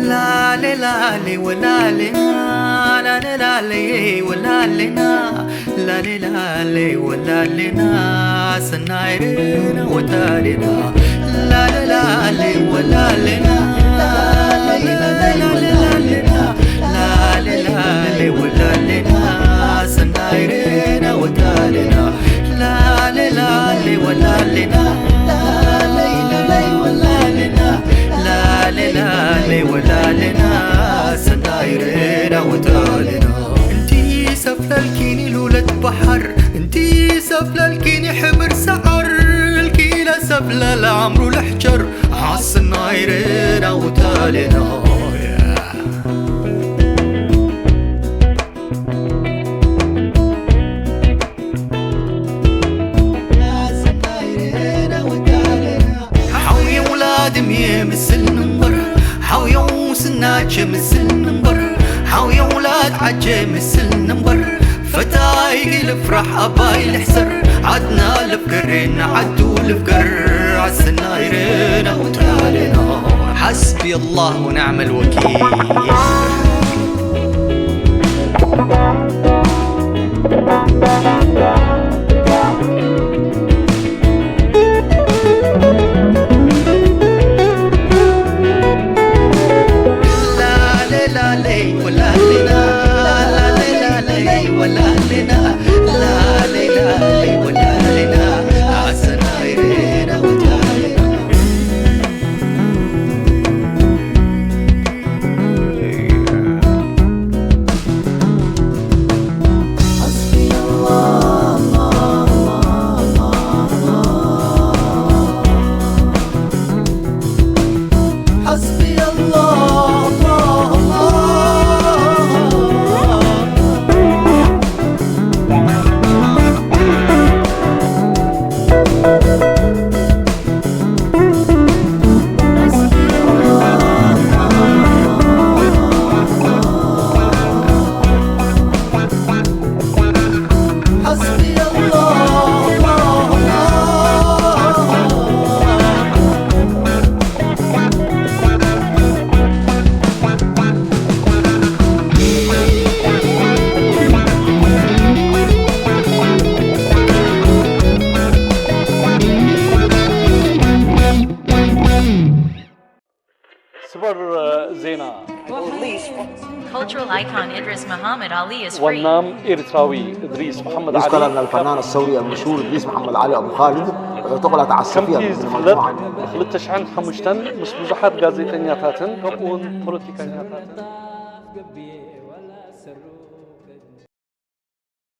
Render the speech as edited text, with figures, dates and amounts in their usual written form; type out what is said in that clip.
لالي ولالنا لالي ولالنا لالي ولالنا سنايرنا وتالنا لالي ولالنا لالي ولالنا سنايرنا وتالنا لالي ولالنا لالي ولالنا سنايرنا وتالنا انتي سفلة الكيني لولة بحر انتي سفلة الكيني حمر سعر الكيلة سفلة لعمرو الحجر عالسنايرنا وتالنا حوي ولاد مثل نمبر حوي وسناج مثل نمبر حوي ولاد عجي مثل نمبر فتاي الفرح اباي الحسر عدنا الفقرين عدو الفقر عالسنايرنا وتالنا حسبي الله ونعم الوكيل لالي ولالنا لالي ولالنا لالي ولالنا عالسنايرنا وتالنا حسبي الله حسبي الله صبر زينة Cultural icon Idris Muhammad Ali is free. والنام إريتراوي إدريس محمد علي يذكر أن الفنان الثوري المشهور إدريس محمد علي أبو خالد اعتقل تعسفيا كم زفلت خلت شحن حمشتن مش بزحات غازيتنياتاتن كمون بوليتيكانياتاتن